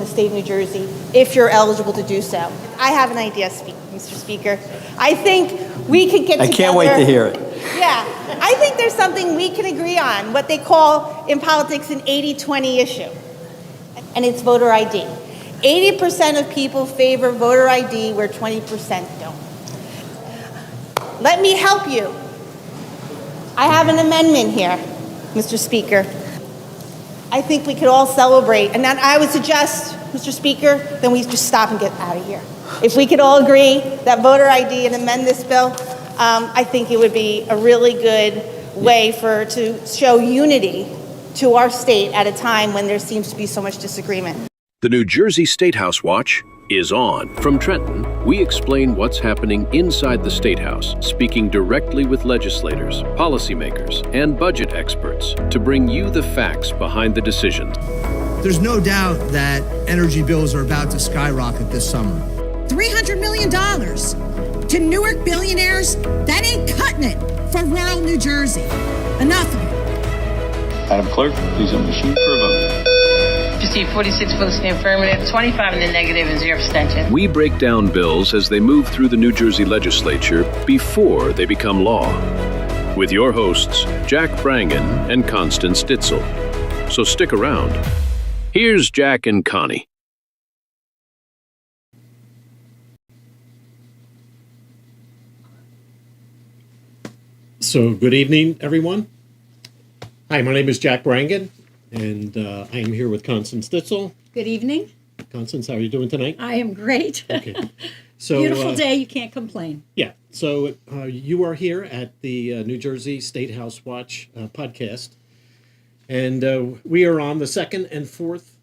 the state of New Jersey if you're eligible to do so. I have an idea, Mr. Speaker. I think we could get together. I can't wait to hear it. Yeah, I think there's something we can agree on, what they call in politics an 80-20 issue, and it's voter ID. 80% of people favor voter ID where 20% don't. Let me help you. I have an amendment here, Mr. Speaker. I think we could all celebrate, and then I would suggest, Mr. Speaker, then we just stop and get out of here. If we could all agree that voter ID and amend this bill, I think it would be a really good way to show unity to our state at a time when there seems to be so much disagreement. The New Jersey Statehouse Watch is on. From Trenton, we explain what's happening inside the Statehouse, speaking directly with legislators, policymakers, and budget experts to bring you the facts behind the decisions. There's no doubt that energy bills are about to skyrocket this summer. $300 million to Newark billionaires, that ain't cutting it for rural New Jersey. Enough of it. Madam Clerk, please on the machine for a vote. Received 46 votes in the affirmative, 25 in the negative, and 0 abstention. We break down bills as they move through the New Jersey legislature before they become law. With your hosts, Jack Brangan and Constance Ditzel. So stick around. Here's Jack and Connie. So good evening, everyone. Hi, my name is Jack Brangan, and I am here with Constance Ditzel. Good evening. Constance, how are you doing tonight? I am great. Okay. So, beautiful day, you can't complain. Yeah, so you are here at the New Jersey Statehouse Watch podcast, and we are on the second and fourth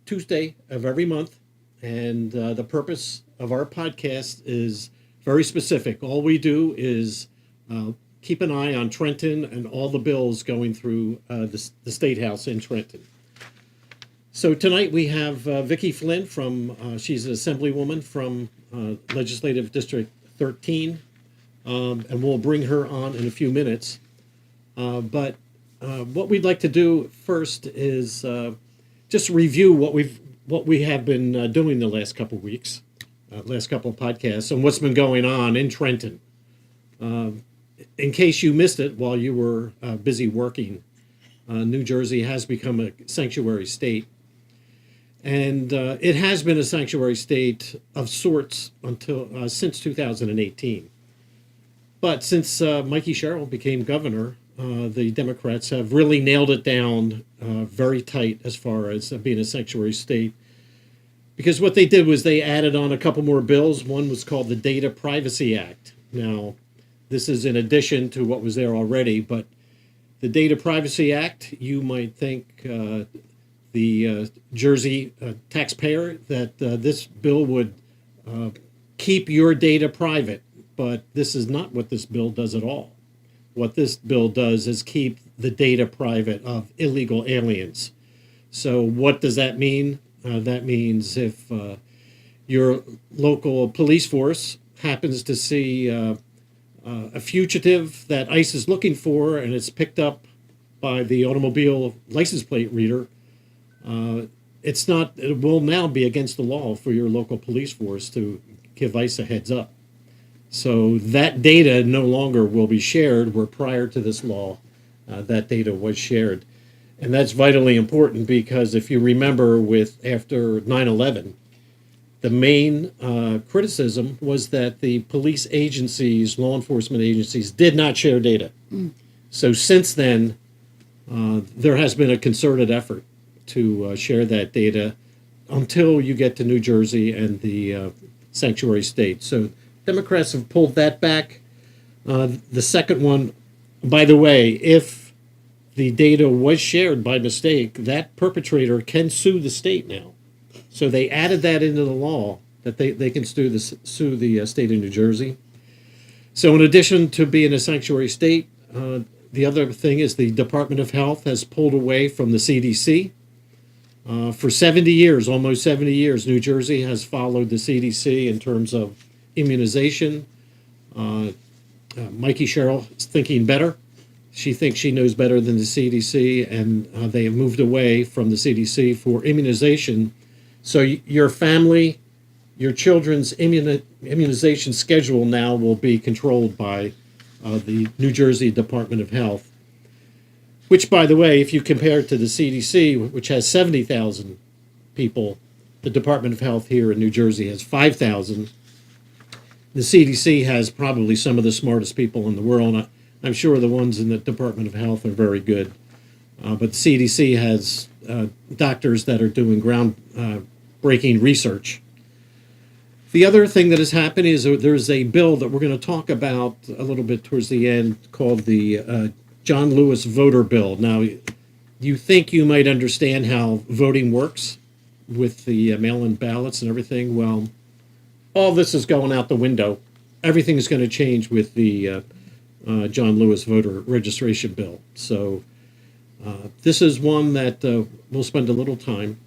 Tuesday of every month, and the purpose of our podcast is very specific. All we do is keep an eye on Trenton and all the bills going through the State House in Trenton. So tonight we have Vicky Flynn from, she's an assemblywoman from Legislative District 13, and we'll bring her on in a few minutes. But what we'd like to do first is just review what we have been doing the last couple of weeks, last couple of podcasts, and what's been going on in Trenton. In case you missed it while you were busy working, New Jersey has become a sanctuary state. And it has been a sanctuary state of sorts until since 2018. But since Mikey Sherrill became governor, the Democrats have really nailed it down very tight as far as being a sanctuary state. Because what they did was they added on a couple more bills. One was called the Data Privacy Act. Now, this is in addition to what was there already, but the Data Privacy Act, you might think the Jersey taxpayer that this bill would keep your data private, but this is not what this bill does at all. What this bill does is keep the data private of illegal aliens. So what does that mean? That means if your local police force happens to see a fugitive that ICE is looking for, and it's picked up by the automobile license plate reader, it will now be against the law for your local police force to give ICE a heads up. So that data no longer will be shared, where prior to this law, that data was shared. And that's vitally important because if you remember after 9/11, the main criticism was that the police agencies, law enforcement agencies, did not share data. So since then, there has been a concerted effort to share that data until you get to New Jersey and the sanctuary state. So Democrats have pulled that back. The second one, by the way, if the data was shared by mistake, that perpetrator can sue the state now. So they added that into the law that they can sue the state of New Jersey. So in addition to being a sanctuary state, the other thing is the Department of Health has pulled away from the CDC. For 70 years, almost 70 years, New Jersey has followed the CDC in terms of immunization. Mikey Sherrill is thinking better. She thinks she knows better than the CDC, and they have moved away from the CDC for immunization So your family, your children's immunization schedule now will be controlled by the New Jersey Department of Health, which, by the way, if you compare it to the CDC, which has 70,000 people, the Department of Health here in New Jersey has 5,000. The CDC has probably some of the smartest people in the world. I'm sure the ones in the Department of Health are very good. But the CDC has doctors that are doing groundbreaking research. The other thing that has happened is there's a bill that we're going to talk about a little bit towards the end called the John Lewis voter bill. Now, you think you might understand how voting works with the mail-in ballots and everything. Well, all this is going out the window. Everything's going to change with the John Lewis voter registration bill. So this is one that we'll spend a little time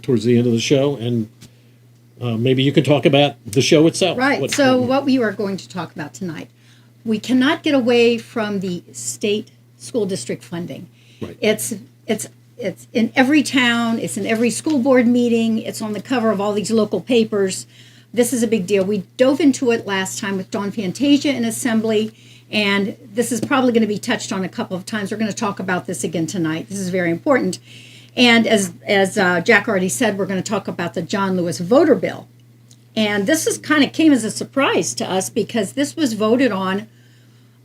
towards the end of the show, and maybe you could talk about the show itself. Right. What we are going to talk about tonight, we cannot get away from the state school district funding. Right. It's in every town. It's in every school board meeting. It's on the cover of all these local papers. This is a big deal. We dove into it last time with Dawn Fantasia in Assembly, and this is probably going to be touched on a couple of times. We're going to talk about this again tonight. This is very important. And as Jack already said, we're going to talk about the John Lewis voter bill. And this is kind of came as a surprise to us because this was voted on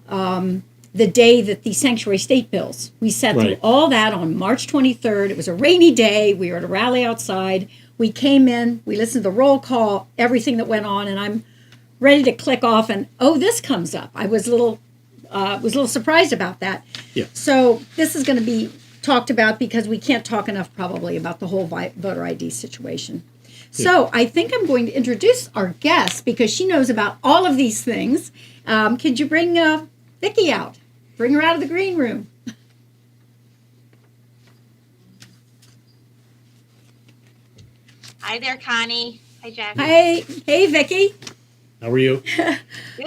the day that the sanctuary state bills. We sat through all that on March 23rd. It was a rainy day. We were at a rally outside. We came in, we listened to the roll call, everything that went on, and I'm ready to click off and, this comes up. I was a little surprised about that. Yeah. So this is going to be talked about because we can't talk enough probably about the whole voter ID situation. So I think I'm going to introduce our guest because she knows about all of these things. Could you bring Vicky out? Bring her out of the green room. Hi there, Connie. Hi, Jack. Hey, Vicky. How are you?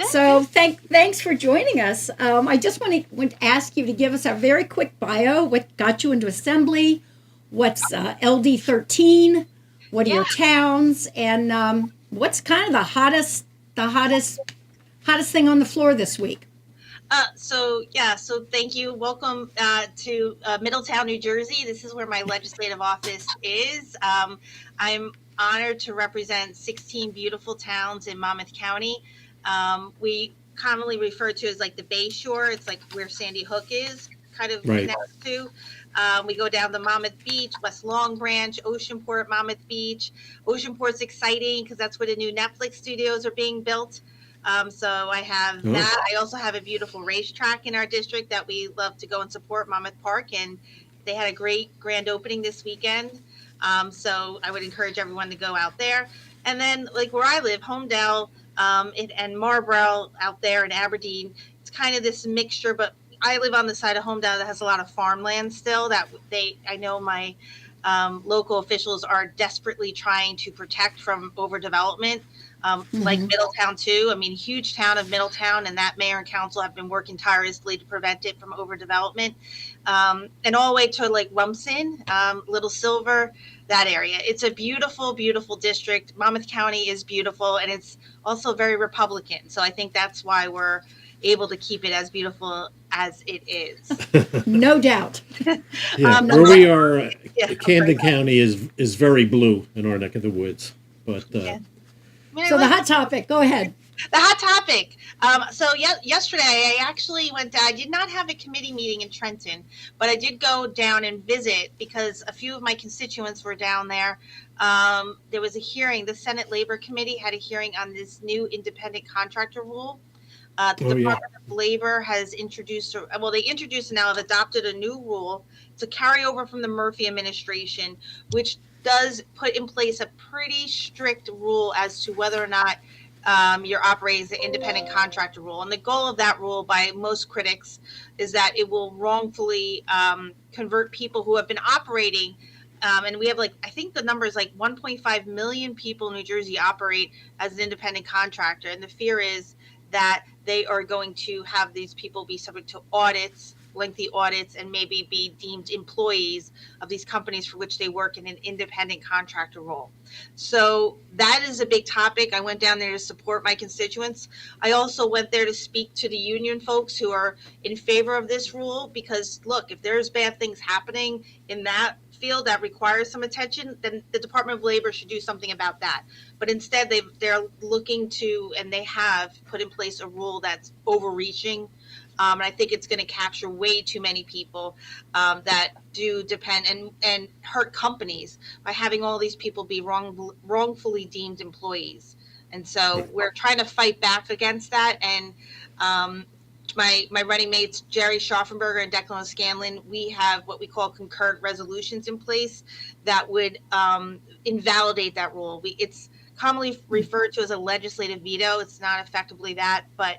So thanks for joining us. I just want to ask you to give us a very quick bio. What got you into Assembly? What's LD 13? What are your towns? And what's kind of the hottest thing on the floor this week? So thank you. Welcome to Middletown, New Jersey. This is where my legislative office is. I'm honored to represent 16 beautiful towns in Monmouth County. We commonly refer to as like the Bay Shore. It's like where Sandy Hook is kind of next to. We go down to Monmouth Beach, West Long Branch, Oceanport, Monmouth Beach. Oceanport's exciting because that's where the new Netflix studios are being built. So I have that. I also have a beautiful racetrack in our district that we love to go and support, Monmouth Park, and they had a great grand opening this weekend. So I would encourage everyone to go out there. And then like where I live, Homedale and Marlborough out there in Aberdeen, it's kind of this mixture, but I live on the side of Homedale that has a lot of farmland still that I know my local officials are desperately trying to protect from overdevelopment. Like Middletown too. I mean, huge town of Middletown, and that mayor and council have been working tirelessly to prevent it from overdevelopment. And all the way to like Rumson, Little Silver, that area. It's a beautiful, beautiful district. Monmouth County is beautiful, and it's also very Republican. So I think that's why we're able to keep it as beautiful as it is. No doubt. Where we are, Camden County is very blue in our neck of the woods. But so the hot topic, go ahead. The hot topic. Yesterday I actually went down. I did not have a committee meeting in Trenton, but I did go down and visit because a few of my constituents were down there. There was a hearing. The Senate Labor Committee had a hearing on this new independent contractor rule. The Department of Labor has introduced, they introduced and now have adopted a new rule. It's a carryover from the Murphy administration, which does put in place a pretty strict rule as to whether or not you're operating as an independent contractor rule. And the goal of that rule by most critics is that it will wrongfully convert people who have been operating. And we have I think the number is 1.5 million people in New Jersey operate as an independent contractor. And the fear is that they are going to have these people be subject to audits lengthy audits and maybe be deemed employees of these companies for which they work in an independent contractor role. So that is a big topic. I went down there to support my constituents. I also went there to speak to the union folks who are in favor of this rule, because look, if there's bad things happening in that field that requires some attention, then the Department of Labor should do something about that. But instead, they're looking to, and they have put in place a rule that's overreaching. And I think it's going to capture way too many people that do depend and hurt companies by having all these people be wrongfully deemed employees. And so we're trying to fight back against that. And my running mates, Jerry Schaffenberger and Declan Scanlon, we have what we call concurrent resolutions in place that would invalidate that rule. It's commonly referred to as a legislative veto. It's not effectively that, but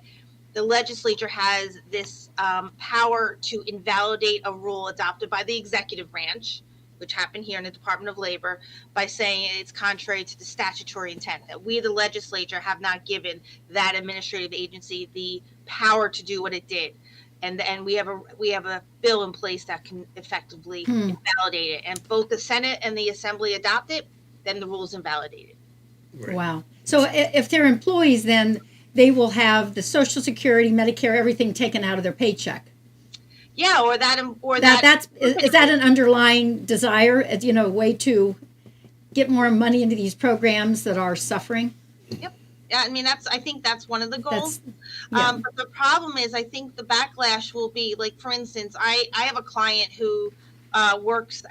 the legislature has this power to invalidate a rule adopted by the executive branch, which happened here in the Department of Labor, by saying it's contrary to the statutory intent, that we, the legislature, have not given that administrative agency the power to do what it did. And we have a bill in place that can effectively invalidate it. And both the Senate and the Assembly adopt it, then the rule is invalidated. Right. Wow. So if they're employees, then they will have the Social Security, Medicare, everything taken out of their paycheck. Yeah, or is that an underlying desire, a way to get more money into these programs that are suffering? Yep. Yeah, I mean, I think that's one of the goals. Yeah. But the problem is, I think the backlash will be, like, for instance, I have a client who works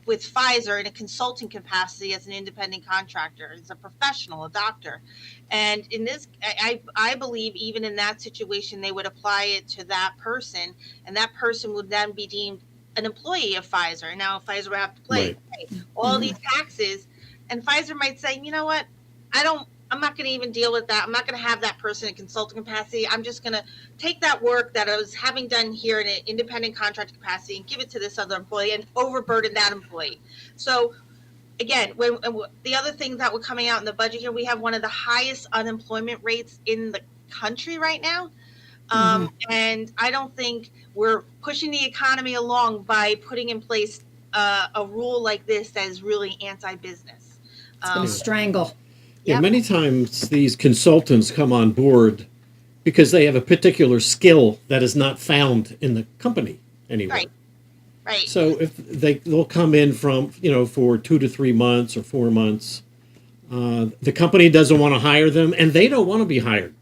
with Pfizer in a consulting capacity as an independent contractor. He's a professional, a doctor. And in this, I believe even in that situation, they would apply it to that person, and that person would then be deemed an employee of Pfizer. Now, Pfizer would have to pay all these taxes, and Pfizer might say, you know what, I'm not going to even deal with that. I'm not going to have that person in consulting capacity. I'm just going to take that work that I was having done here in an independent contractor capacity and give it to this other employee and overburden that employee. So again, when the other thing that were coming out in the budget here, we have one of the highest unemployment rates in the country right now. And I don't think we're pushing the economy along by putting in place a rule like this that is really anti-business. It's going to strangle. Yeah, many times these consultants come on board because they have a particular skill that is not found in the company anywhere. Right. So if they'll come in from, for 2 to 3 months or 4 months, the company doesn't want to hire them, and they don't want to be hired.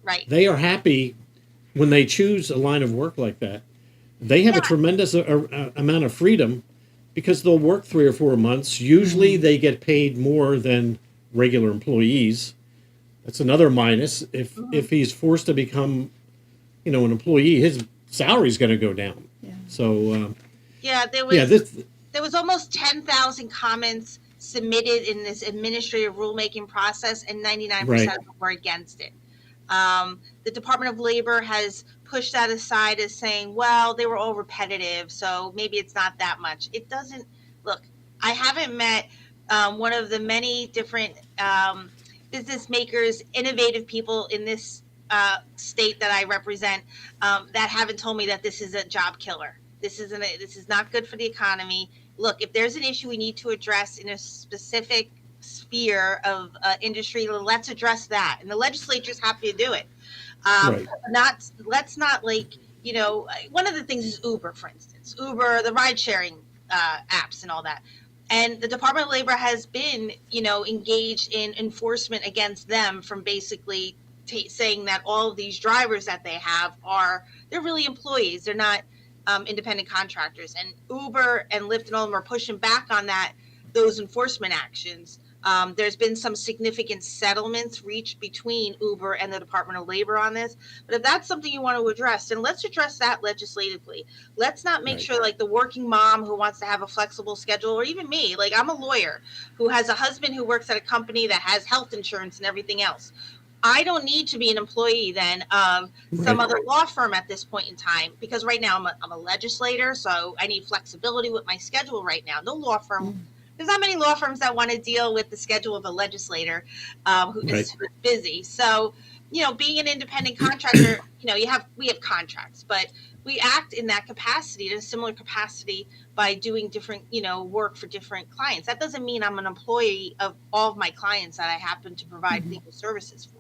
Right. They are happy when they choose a line of work like that. They have a tremendous amount of freedom because they'll work 3 or 4 months. Usually they get paid more than regular employees. That's another minus. If he's forced to become, an employee, his salary is going to go down. Yeah. So there was almost 10,000 comments submitted in this administrative rulemaking process, and 99% of them were against it. The Department of Labor has pushed that aside as saying, well, they were all repetitive, so maybe it's not that much. It doesn't. Look, I haven't met one of the many different business makers, innovative people in this state that I represent that haven't told me that this is a job killer. This is not good for the economy. Look, if there's an issue we need to address in a specific sphere of industry, let's address that. And the legislature's happy to do it. Let's not one of the things is Uber, for instance. Uber, the ride sharing apps and all that. And the Department of Labor has been, engaged in enforcement against them from basically saying that all of these drivers that they have they're really employees. They're not independent contractors. And Uber and Lyft and all of them are pushing back on those enforcement actions. There's been some significant settlements reached between Uber and the Department of Labor on this. But if that's something you want to address, then let's address that legislatively. Let's not make sure like the working mom who wants to have a flexible schedule, or even me, like I'm a lawyer who has a husband who works at a company that has health insurance and everything else. I don't need to be an employee then of some other law firm at this point in time, because right now I'm a legislator, so I need flexibility with my schedule right now. No law firm. There's not many law firms that want to deal with the schedule of a legislator who is busy. So, being an independent contractor, we have contracts, but we act in that capacity, in a similar capacity, by doing different, work for different clients. That doesn't mean I'm an employee of all of my clients that I happen to provide legal services for.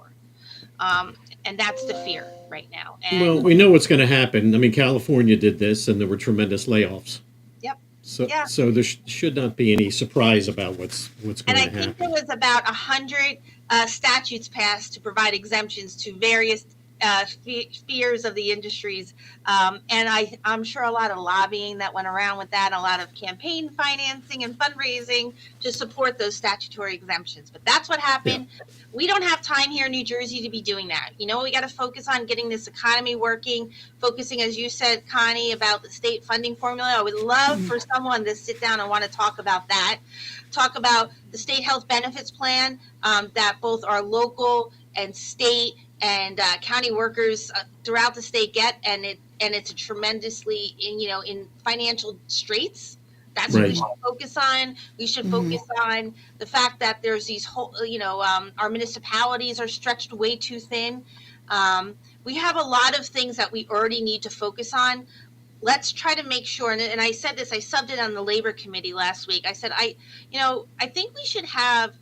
And that's the fear right now. And Well, we know what's going to happen. I mean, California did this, and there were tremendous layoffs. yep. So, Yeah. so there should not be any surprise about what's going And to I happen. think there was about 100 statutes passed to provide exemptions to various fears of the industries. And I'm sure a lot of lobbying that went around with that, a lot of campaign financing and fundraising to support those statutory exemptions. But that's what happened. Yeah. We don't have time here in New Jersey to be doing that. We got to focus on getting this economy working, focusing, as you said, Connie, about the state funding formula. I would love for someone to sit down and want to talk about that. Talk about the state health benefits plan that both our local and state and county workers throughout the state get, and it's a tremendously in financial straits. That's what we should focus on. We should focus on the fact that there's these whole, our municipalities are stretched way too thin. We have a lot of things that we already need to focus on. Let's try to make sure, and I said this, I subbed it on the labor committee last week. I said, I think we should have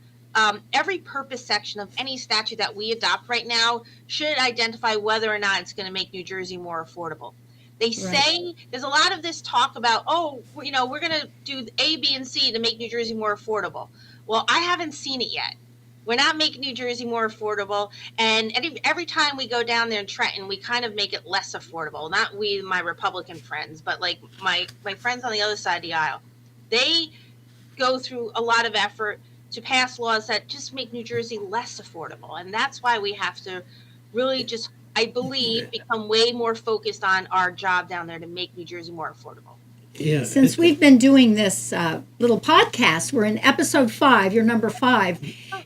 every purpose section of any statute that we adopt right now should identify whether or not it's going to make New Jersey more affordable. They say there's a lot of this talk about, we're going to do A, B, and C to make New Jersey more affordable. Well, I haven't seen it yet. We're not making New Jersey more affordable. And every time we go down there in Trenton, we kind of make it less affordable. Not we, my Republican friends, but like my friends on the other side of the aisle. They go through a lot of effort to pass laws that just make New Jersey less affordable. And that's why we have to really just, I believe, become way more focused on our job down there to make New Jersey more affordable. Yeah. Since we've been doing this little podcast, we're in episode 5, you're number 5.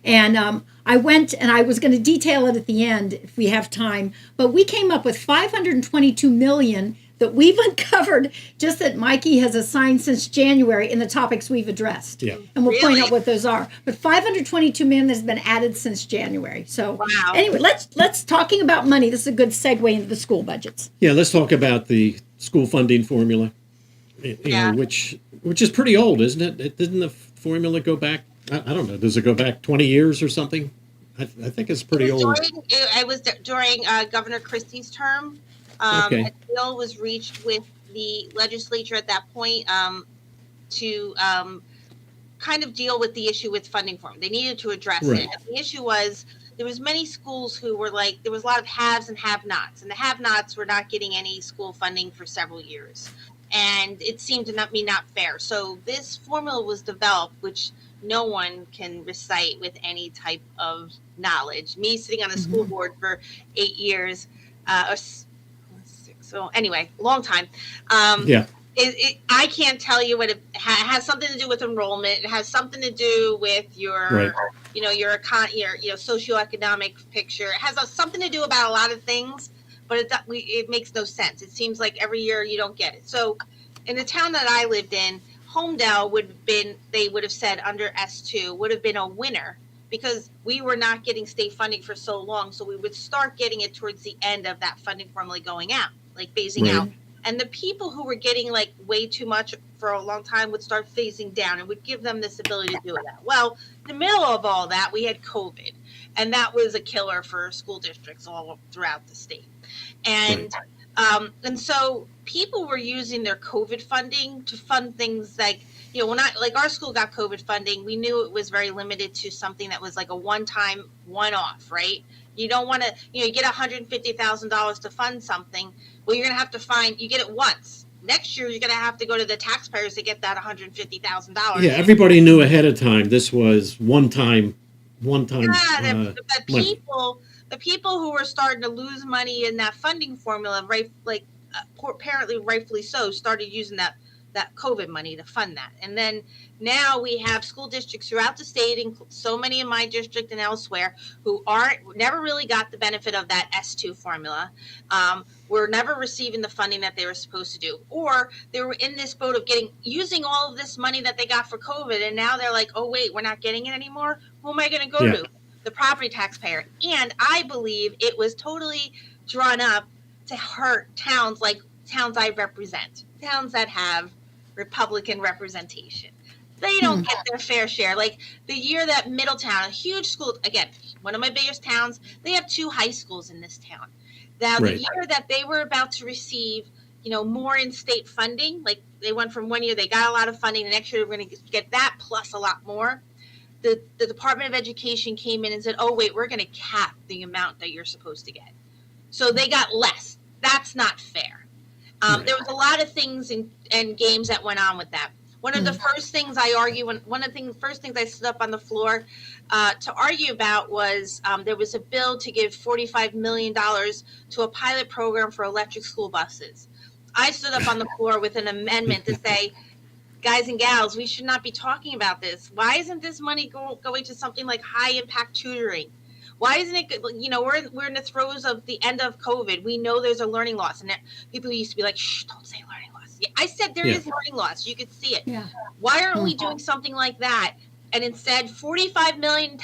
And I went and I was going to detail it at the end if we have time. But we came up with $522 million that we've uncovered just that Mikey has assigned since January in the topics we've addressed. Yeah. And we'll point out what those are. But $522 million has been added since January. So anyway, let's talking about money. This is a good segue into the school budgets. Yeah, let's talk about the school funding formula, which is pretty old, isn't it? Didn't the formula go back? I don't know. Does it go back 20 years or something? I think it's pretty old. It was during Governor Christie's term. A deal was reached with the legislature at that point to kind of deal with the issue with funding formula. They needed to address it. And the issue was there was many schools who were like, there was a lot of haves and have-nots. And the have-nots were not getting any school funding for several years. And it seemed to not be not fair. So this formula was developed, which no one can recite with any type of knowledge. Me sitting on the school board for 8 years, so anyway, long time. I can't tell you what it has something to do with enrollment. It has something to do with your, your socioeconomic picture. It has something to do about a lot of things, but it makes no sense. It seems like every year you don't get it. So in the town that I lived in, Homedale they would have said under S2 would have been a winner because we were not getting state funding for so long. So we would start getting it towards the end of that funding formula going out, like phasing out. And the people who were getting like way too much for a long time would start phasing down and would give them this ability to do that. Well, in the middle of all that, we had COVID, and that was a killer for school districts all throughout the state. And so people were using their COVID funding to fund things like, when our school got COVID funding, we knew it was very limited to something that was like a one-time, one-off, right? You don't want to, you get $150,000 to fund something. Well, you're going to have to you get it once. Next year, you're going to have to go to the taxpayers to get that $150,000. Yeah, everybody knew ahead of time this was one time. Yeah, the people who were starting to lose money in that funding formula, apparently rightfully so, started using that COVID money to fund that. And then now we have school districts throughout the state, and so many in my district and elsewhere, who never really got the benefit of that S2 formula. Were never receiving the funding that they were supposed to do, or they were in this boat of using all of this money that they got for COVID, and now they're like, oh wait, we're not getting it anymore. Who am I going to go to? The property taxpayer. And I believe it was totally drawn up to hurt towns like towns I represent, towns that have Republican representation. They don't get their fair share. Like the year that Middletown, a huge school, again, one of my biggest towns, they have 2 high schools in this town. Now, the year that they were about to receive, more in-state funding, like they went from one year, they got a lot of funding, the next year we're going to get that plus a lot more. The Department of Education came in and said, oh, wait, we're going to cap the amount that you're supposed to get. So they got less. That's not fair. There was a lot of things and games that went on with that. One of the first things I argue, first things I stood up on the floor to argue about was there was a bill to give $45 million to a pilot program for electric school buses. I stood up on the floor with an amendment to say, guys and gals, we should not be talking about this. Why isn't this money going to something like high impact tutoring? Why isn't it, we're in the throes of the end of COVID. We know there's a learning loss. And people used to be like, shh, don't say learning loss. Yeah, I said there is learning loss. You could see it. Yeah. Why aren't we doing something like that? And instead, $45 million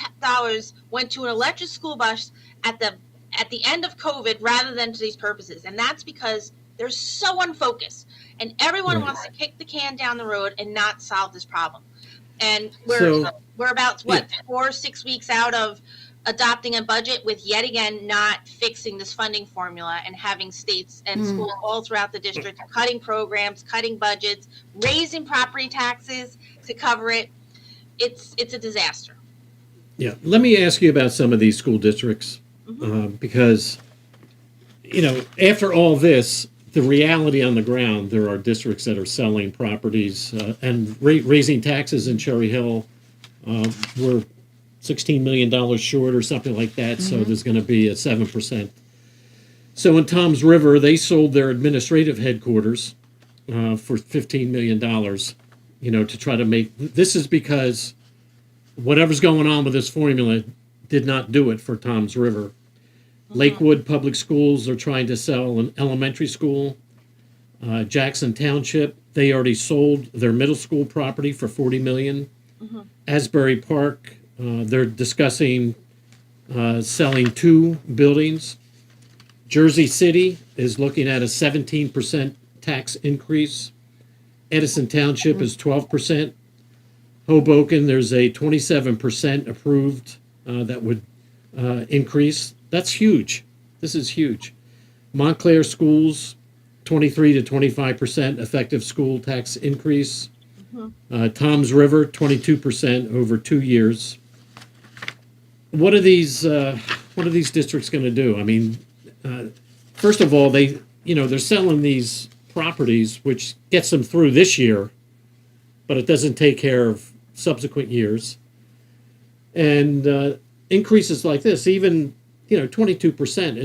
went to an electric school bus at the end of COVID rather than to these purposes. And that's because they're so unfocused. And everyone wants to kick the can down the road and not solve this problem. And we're about, 4 or 6 weeks out of adopting a budget with yet again not fixing this funding formula and having states and schools all throughout the district cutting programs, cutting budgets, raising property taxes to cover it. It's a disaster. Yeah, let me ask you about some of these school districts because, after all this, the reality on the ground, there are districts that are selling properties and raising taxes in Cherry Hill. We're $16 million short or something like that, so there's going to be a 7%. So in Toms River, they sold their administrative headquarters for $15 million, to try to make... This is because whatever's going on with this formula did not do it for Toms River. Lakewood Public Schools are trying to sell an elementary school. Jackson Township, they already sold their middle school property for $40 million. Asbury Park, they're discussing selling 2 buildings. Jersey City is looking at a 17% tax increase. Edison Township is 12%. Hoboken, there's a 27% approved that would increase. That's huge. This is huge. Montclair Schools, 23 to 25% effective school tax increase. Toms River, 22% over 2 years. What are these districts going to do? I mean, first of all, they're selling these properties, which gets them through this year, but it doesn't take care of subsequent years. And increases like this, even 22%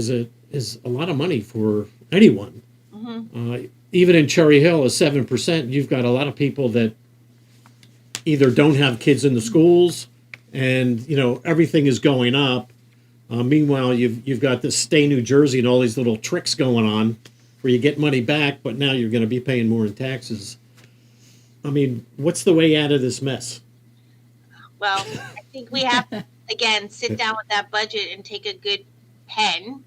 is a lot of money for anyone. Even in Cherry Hill, a 7%, you've got a lot of people that either don't have kids in the schools, and everything is going up. Meanwhile, you've got this Stay New Jersey and all these little tricks going on where you get money back, but now you're going to be paying more in taxes. I mean, what's the way out of this mess? Well, I think we have to, again, sit down with that budget and take a good pen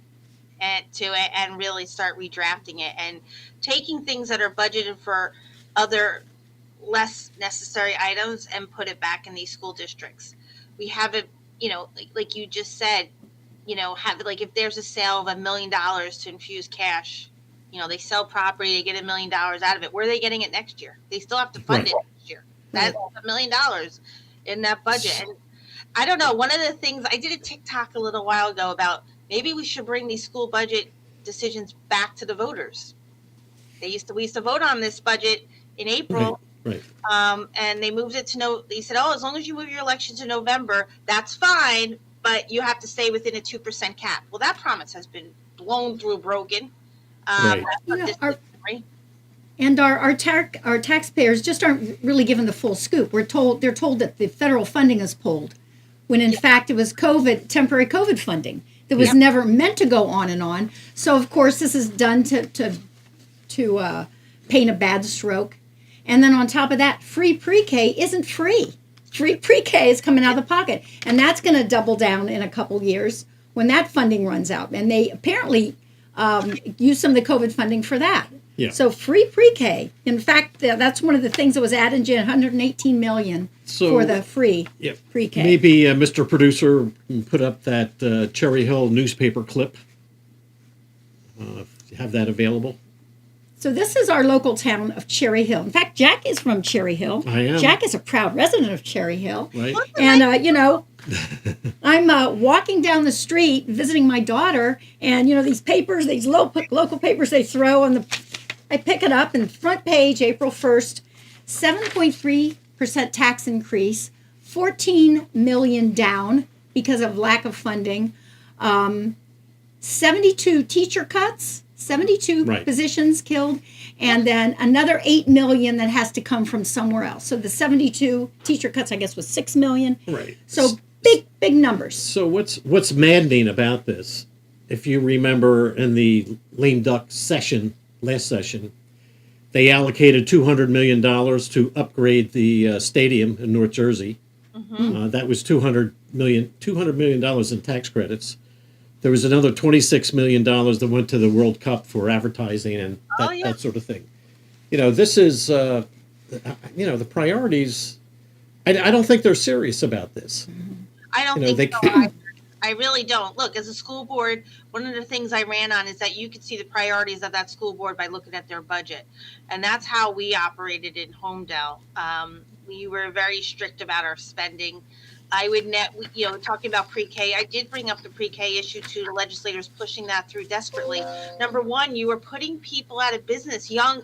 to it and really start redrafting it and taking things that are budgeted for other less necessary items and put it back in these school districts. We have it, like you just said, have like if there's a sale of $1 million to infuse cash, they sell property, they get $1 million out of it. Where are they getting it next year? They still have to fund it next year. That's $1 million in that budget. And I don't know. One of the things I did a TikTok a little while ago about maybe we should bring these school budget decisions back to the voters. We used to vote on this budget in April. Right. And they moved it to they said, as long as you move your election to November, that's fine, but you have to stay within a 2% cap. Well, that promise has been blown through broken. And our taxpayers just aren't really given the full scoop. They're told that the federal funding is pulled, when in fact it was temporary COVID funding that was never meant to go on and on. So of course this is done to paint a bad stroke. And then on top of that, free pre-K isn't free. Free pre-K is coming out of the pocket, and that's going to double down in a couple years when that funding runs out. And they apparently use some of the COVID funding for that. Yeah. So free pre-K. In fact, that's one of the things that was added in Jan, 118 million for the free pre-K. Maybe Mr. Producer can put up that Cherry Hill newspaper clip. Have that available. So this is our local town of Cherry Hill. In fact, Jack is from Cherry Hill. I am. Jack is a proud resident of Cherry Hill. Right. And, you know, I'm walking down the street visiting my daughter, and, you know, these papers, these local papers they throw on I pick it up, and front page, April 1st, 7.3% tax increase, 14 million down because of lack of funding, 72 teacher cuts, 72 positions killed, and then another 8 million that has to come from somewhere else. So the 72 teacher cuts, I guess, was 6 million. Right. So big numbers. So what's maddening about this, if you remember in the lame duck last session, they allocated $200 million to upgrade the stadium in North Jersey. Mm-hmm. That was $200 million in tax credits. There was another $26 million that went to the World Cup for advertising and that sort of thing. You know, this is, the priorities. I don't think they're serious about this. I don't think so either. I really don't. Look, as a school board, one of the things I ran on is that you could see the priorities of that school board by looking at their budget. And that's how we operated in Homedale. We were very strict about our spending. I would talking about pre-K, I did bring up the pre-K issue to the legislators pushing that through desperately. Number one, you were putting people out of business, young,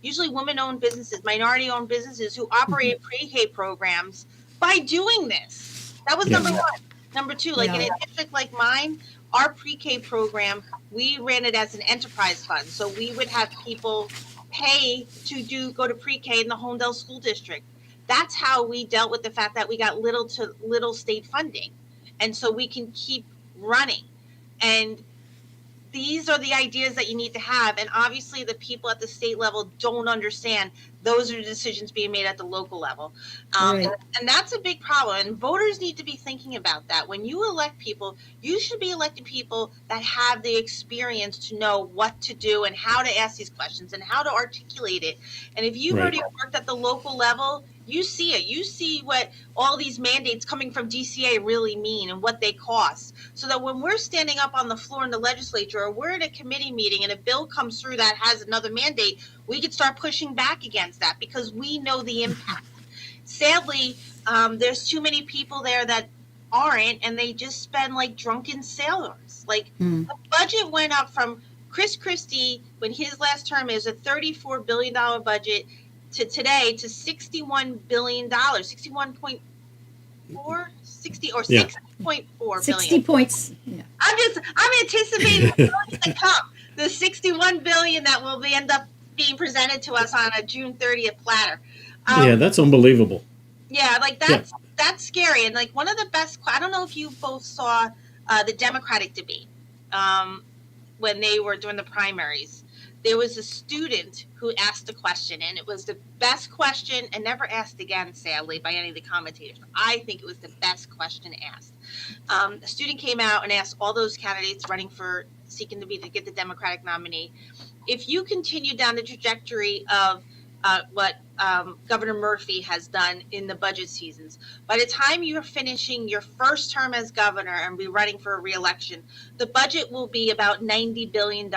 usually women-owned businesses, minority-owned businesses who operate pre-K programs by doing this. That was number one. Number two, in a district like mine, our pre-K program, we ran it as an enterprise fund. So we would have people pay to go to pre-K in the Homedale School District. That's how we dealt with the fact that we got little to little state funding. And so we can keep running. And these are the ideas that you need to have. And obviously the people at the state level don't understand those are decisions being made at the local level. And that's a big problem. And voters need to be thinking about that. When you elect people, you should be electing people that have the experience to know what to do and how to ask these questions and how to articulate it. And if you've already worked at the local level, you see it. You see what all these mandates coming from DCA really mean and what they cost. So that when we're standing up on the floor in the legislature or we're at a committee meeting and a bill comes through that has another mandate, we could start pushing back against that because we know the impact. Sadly, there's too many people there that aren't, and they just spend like drunken sailors. The budget went up from Chris Christie, when his last term is a $34 billion budget, to today to $61 billion, 60.4 billion. 60 points. Yeah. I'm anticipating the billions to come. The 61 billion that will end up being presented to us on a June 30th platter. That's unbelievable. Yeah, that's scary. And one of the best, I don't know if you both saw the Democratic debate when they were doing the primaries. There was a student who asked a question, and it was the best question and never asked again, sadly, by any of the commentators. I think it was the best question asked. A student came out and asked all those candidates seeking to get the Democratic nominee, if you continue down the trajectory of what Governor Murphy has done in the budget seasons, by the time you're finishing your first term as governor and be running for a re-election, the budget will be about $90 billion.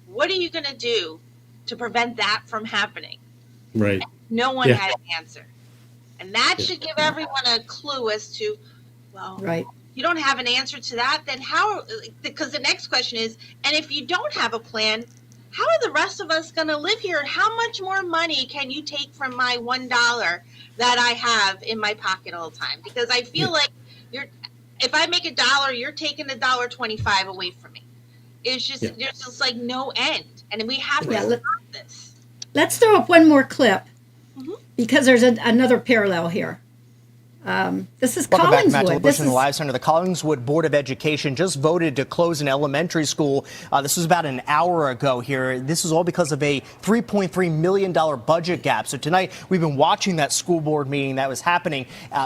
What are you going to do to prevent that from happening? Right. And no one had an answer. And that should give everyone a clue as to, you don't have an answer to that, then how? Because the next question is, and if you don't have a plan, how are the rest of us going to live here? And how much more money can you take from my $1 that I have in my pocket all the time? Because I feel like if I make $1, you're taking $1.25 away from me. It's just, there's just no end. And we have to stop this. Let's throw up one more clip because there's another parallel here. This is Welcome back, Matt, to Collingswood. Bush in the Live Center. The Collingswood Board of Education just voted to close an elementary school. This was about an hour ago here. This is all because of a $3.3 million budget gap. So tonight, we've been watching that school board meeting that was happening.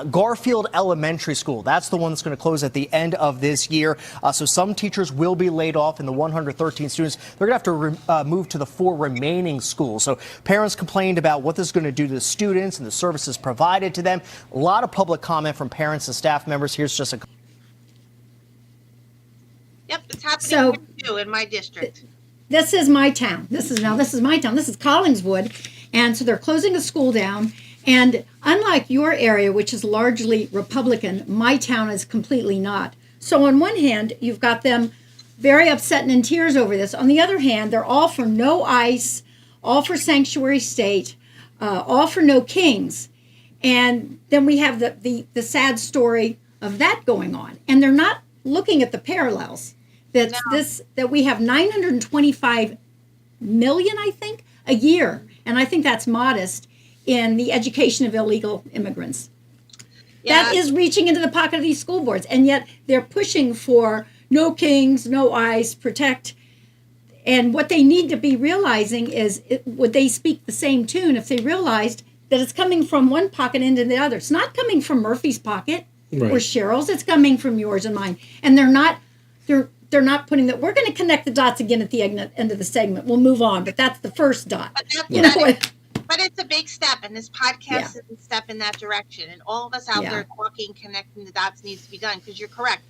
Garfield Elementary School, that's the one that's going to close at the end of this year. So some teachers will be laid off, and the 113 students, they're going to have to move to the 4 remaining schools. So parents complained about what this is going to do to the students and the services provided to them. A lot of public comment from parents and staff members. Here's just a. Yep, it's happening too in my district. This is my town. This is my town. This is Collingswood. And so they're closing a school down. And unlike your area, which is largely Republican, my town is completely not. So on one hand, you've got them very upset and in tears over this. On the other hand, they're all for no ICE, all for sanctuary state, all for no kings. And then we have the sad story of that going on. And they're not looking at the parallels. That we have 925 million, I think, a year. And I think that's modest in the education of illegal immigrants. Yeah. That is reaching into the pocket of these school boards. And yet they're pushing for no kings, no ICE, protect. And what they need to be realizing is, would they speak the same tune if they realized that it's coming from one pocket into the other? It's not coming from Murphy's pocket or Cheryl's. It's coming from yours and mine. And they're not putting that. We're going to connect the dots again at the end of the segment. We'll move on, but that's the first dot. But it's a big step, and this podcast is a step in that direction. And all of us out there talking, connecting the dots needs to be done, because you're correct.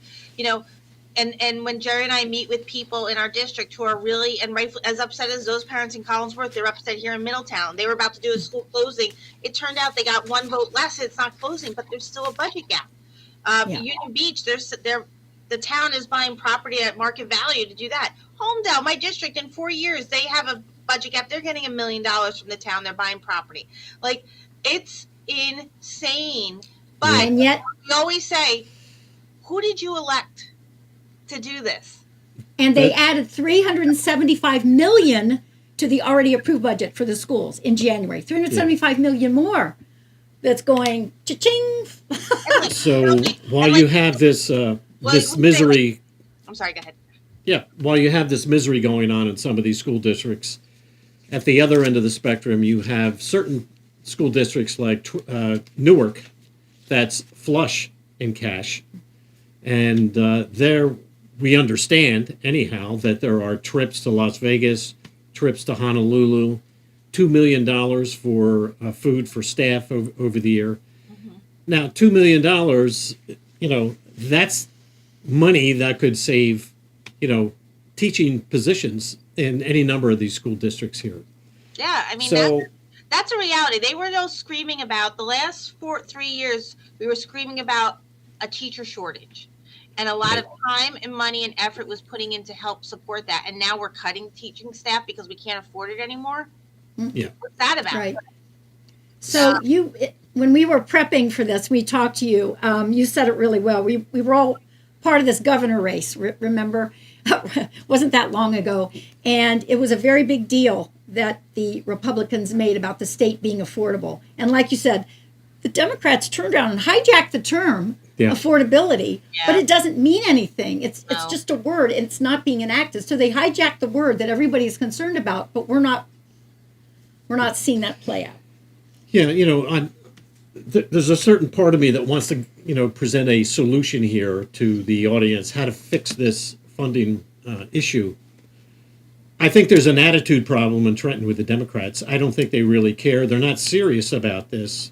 And when Jerry and I meet with people in our district who are really, and rightfully, as upset as those parents in Collingsworth, they're upset here in Middletown. They were about to do a school closing. It turned out they got one vote less. It's not closing, but there's still a budget gap. Union Beach, the town is buying property at market value to do that. Homedale, my district, in 4 years, they have a budget gap. They're getting $1 million from the town. They're buying property. Like, it's insane. But and yet, we always say, who did you elect to do this? And they added $375 million to the already approved budget for the schools in January. $375 million more. That's going cha-ching. So while you have this this misery, I'm sorry. Go ahead. Yeah, while you have this misery going on in some of these school districts, at the other end of the spectrum, you have certain school districts like Newark, that's flush in cash, and there. We understand, anyhow, that there are trips to Las Vegas, trips to Honolulu, $2 million for food for staff over the year. Mm-hmm. Now, $2 million, that's money that could save, teaching positions in any number of these school districts here. Yeah, I mean, that's a reality. They were screaming about, the last 3 years, we were screaming about a teacher shortage. And a lot of time and money and effort was putting in to help support that. And now we're cutting teaching staff because we can't afford it anymore. Yeah. What's that about? Right. So when we were prepping for this, we talked to you. You said it really well. We were all part of this governor race, remember? Wasn't that long ago. And it was a very big deal that the Republicans made about the state being affordable. And like you said, the Democrats turned around and hijacked the term affordability, but it doesn't mean anything. It's just a word, and it's not being enacted. So they hijacked the word that everybody is concerned about, but we're not seeing that play out. Yeah, there's a certain part of me that wants to, present a solution here to the audience, how to fix this funding issue. I think there's an attitude problem in Trenton with the Democrats. I don't think they really care. They're not serious about this.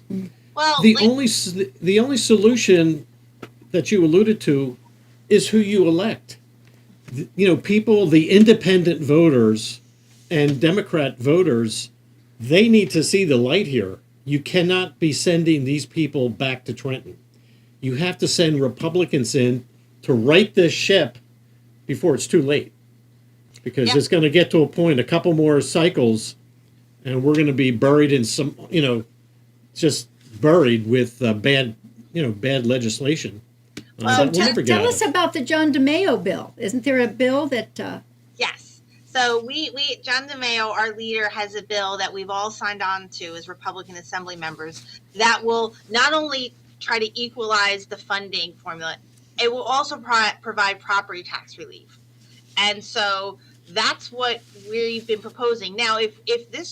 Well, the only solution that you alluded to is who you elect. People, the independent voters and Democrat voters, they need to see the light here. You cannot be sending these people back to Trenton. You have to send Republicans in to right this ship before it's too late. Because it's going to get to a point, a couple more cycles, and we're going to be buried in some, just buried with bad legislation. So tell us about the John DeMaio bill. Isn't there a bill that... Yes. So John DeMaio, our leader, has a bill that we've all signed on to as Republican Assembly members that will not only try to equalize the funding formula. It will also provide property tax relief. And so that's what we've been proposing. Now, if the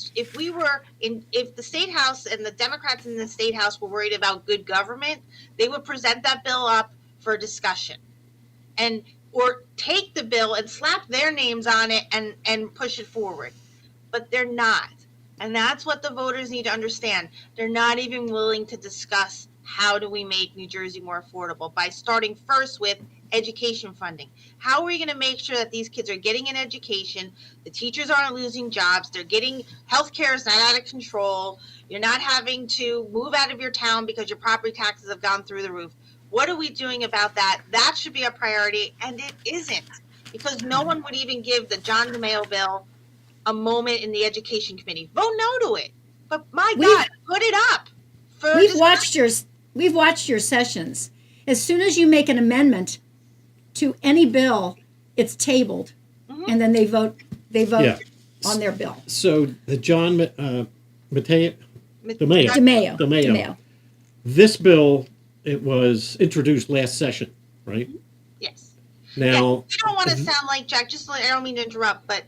State House and the Democrats in the State House were worried about good government, they would present that bill up for discussion, or take the bill and slap their names on it and push it forward. But they're not. And that's what the voters need to understand. They're not even willing to discuss how do we make New Jersey more affordable by starting first with education funding. How are we going to make sure that these kids are getting an education, the teachers aren't losing jobs, they're getting, healthcare is not out of control, you're not having to move out of your town because your property taxes have gone through the roof. What are we doing about that? That should be a priority, and it isn't, because no one would even give the John DeMaio bill a moment in the education committee. Vote no to it. But my God, put it up. We've watched your sessions. As soon as you make an amendment to any bill, it's tabled, and then they vote on their bill. So the John DeMaio. This bill, it was introduced last session, right? Yes. Now, I don't want to sound like Jack. I don't mean to interrupt, but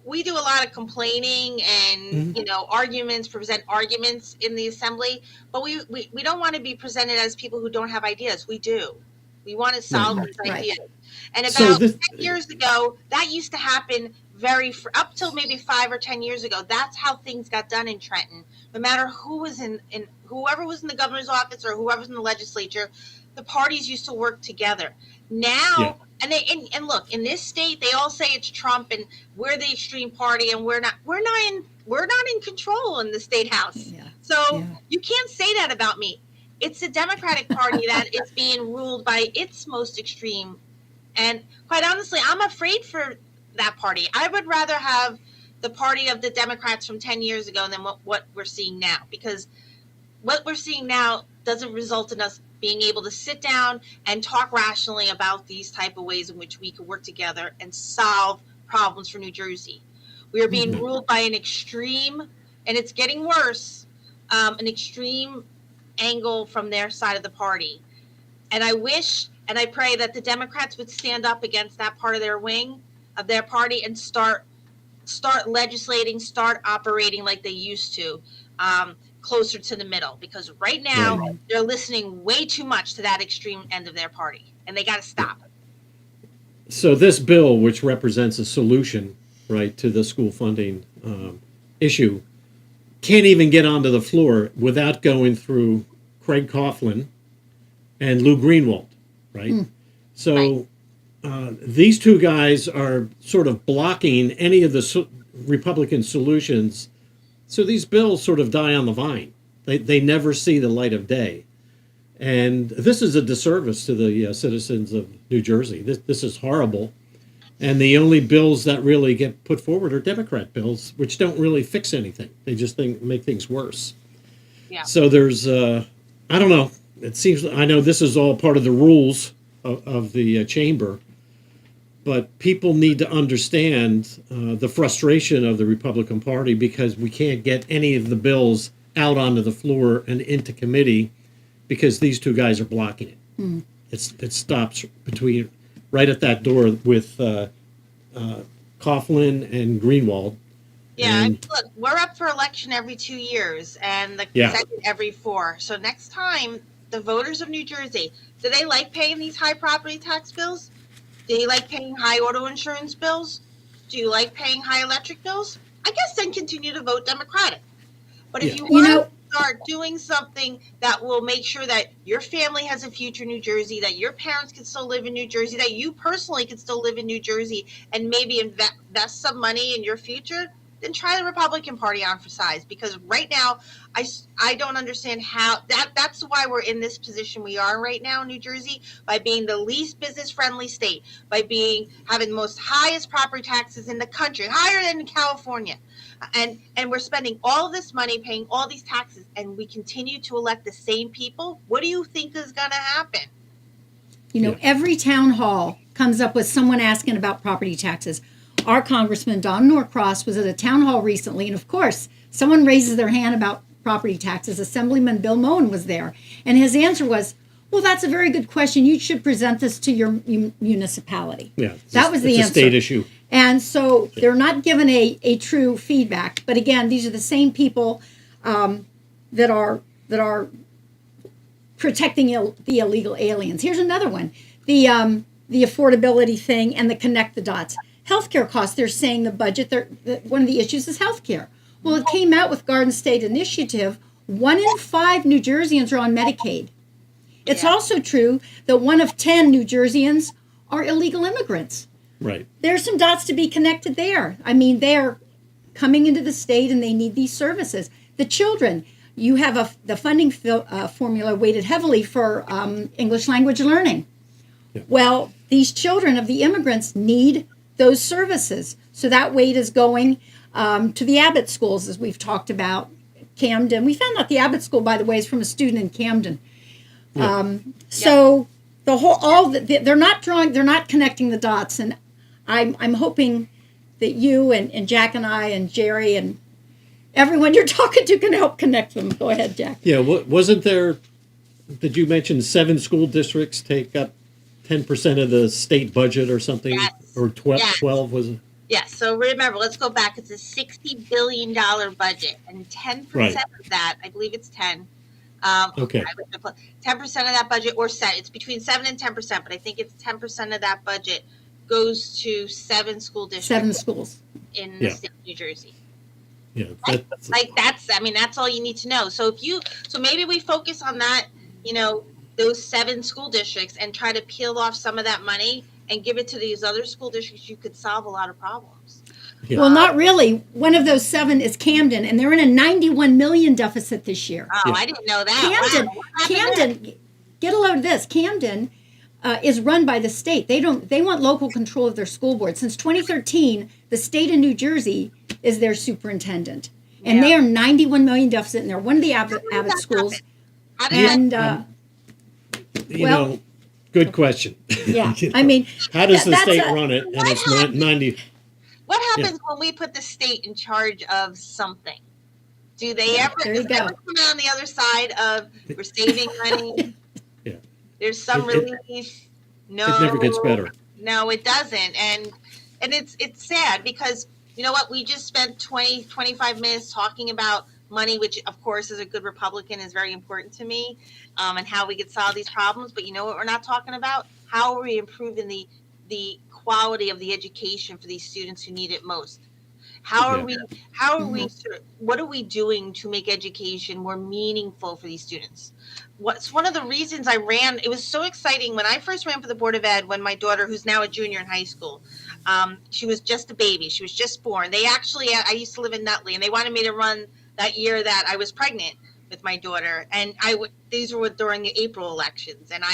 we do a lot of complaining and arguments, present arguments in the assembly, but we don't want to be presented as people who don't have ideas. We do. We want to solve these ideas. And about 10 years ago, that used to happen up till maybe 5 or 10 years ago. That's how things got done in Trenton. No matter who was whoever was in the governor's office or whoever was in the legislature, the parties used to work together. Now, and look, in this state, they all say it's Trump and we're the extreme party, and we're not in control in the State House. So you can't say that about me. It's the Democratic Party that is being ruled by its most extreme. And quite honestly, I'm afraid for that party. I would rather have the party of the Democrats from 10 years ago than what we're seeing now, because what we're seeing now doesn't result in us being able to sit down and talk rationally about these type of ways in which we could work together and solve problems for New Jersey. We are being ruled by an extreme, and it's getting worse, an extreme angle from their side of the party. And I wish and I pray that the Democrats would stand up against that part of their wing of their party and start legislating, start operating like they used to, closer to the middle, because right now they're listening way too much to that extreme end of their party, and they got to stop. So this bill, which represents a solution, right, to the school funding issue, can't even get onto the floor without going through Craig Coughlin and Lou Greenwald, right? So these two guys are sort of blocking any of the Republican solutions. So these bills sort of die on the vine. They never see the light of day. And this is a disservice to the citizens of New Jersey. This is horrible. And the only bills that really get put forward are Democrat bills, which don't really fix anything. They just make things worse. Yeah. So there's, I don't know. It seems, I know this is all part of the rules of the chamber, but people need to understand the frustration of the Republican Party, because we can't get any of the bills out onto the floor and into committee because these two guys are blocking it. It stops right at that door with Coughlin and Greenwald. Yeah, look, we're up for election every 2 years and the second every 4. So next time, the voters of New Jersey, do they like paying these high property tax bills? Do you like paying high auto insurance bills? Do you like paying high electric bills? I guess then continue to vote Democratic. But if you want to start doing something that will make sure that your family has a future in New Jersey, that your parents can still live in New Jersey, that you personally can still live in New Jersey and maybe invest some money in your future, then try the Republican Party on for size. Because right now, I don't understand how that's why we're in this position we are right now in New Jersey, by being the least business friendly state, by having the most highest property taxes in the country, higher than California. And we're spending all of this money paying all these taxes, and we continue to elect the same people. What do you think is going to happen? Every town hall comes up with someone asking about property taxes. Our Congressman Don Norcross was at a town hall recently, and of course, someone raises their hand about property taxes. Assemblyman Bill Moen was there, and his answer was, well, that's a very good question. You should present this to your municipality. Yeah, that was the answer. It's a state issue. And so they're not given a true feedback. But again, these are the same people that are protecting the illegal aliens. Here's another one: the affordability thing and the connect the dots. Healthcare costs. They're saying the budget. One of the issues is healthcare. Well, it came out with Garden State Initiative. 1 in 5 New Jerseyans are on Medicaid. It's also true that 1 of 10 New Jerseyans are illegal immigrants. Right. There's some dots to be connected there. I mean, they're coming into the state and they need these services. The children, you have the funding formula weighted heavily for English language learning. Yeah. Well, these children of the immigrants need those services. So that weight is going to the Abbott schools, as we've talked about. Camden. We found out the Abbott school, by the way, is from a student in Camden. Yeah. So the whole, they're not connecting the dots, and I'm hoping that you and Jack and I and Jerry and everyone you're talking to can help connect them. Go ahead, Jack. Yeah, wasn't there? Did you mention 7 school districts take up 10% of the state budget or something, or 12 was it? Yes. So remember, let's go back. It's a $60 billion budget, and 10% of that, I believe it's 10. Okay. 10% of that budget, or set, it's between 7 and 10%, but I think it's 10% of that budget goes to 7 school districts. 7 schools in the state of New Jersey. Yeah. That's all you need to know. So maybe we focus on that, those 7 school districts, and try to peel off some of that money and give it to these other school districts. You could solve a lot of problems. Yeah. Well, not really. One of those 7 is Camden, and they're in a $91 million deficit this year. Oh, I didn't know that. Camden, get a load of this. Camden is run by the state. They want local control of their school board. Since 2013, the state of New Jersey is their superintendent, and they are $91 million deficit, and they're one of the Abbott schools. And good question. Yeah, I mean, how does the state run it? And it's 90. What happens when we put the state in charge of something? Do they ever come out on the other side of we're saving money? Yeah. There's some relief. No. It never gets better. No, it doesn't. And it's sad because you know what? We just spent 25 minutes talking about money, which of course as a good Republican is very important to me, and how we could solve these problems. But you know what we're not talking about? How are we improving the quality of the education for these students who need it most? What are we doing to make education more meaningful for these students? What's one of the reasons I ran? It was so exciting when I first ran for the Board of Ed, when my daughter, who's now a junior in high school, she was just a baby. She was just born. I used to live in Nutley, and they wanted me to run that year that I was pregnant with my daughter. And these were during the April elections, and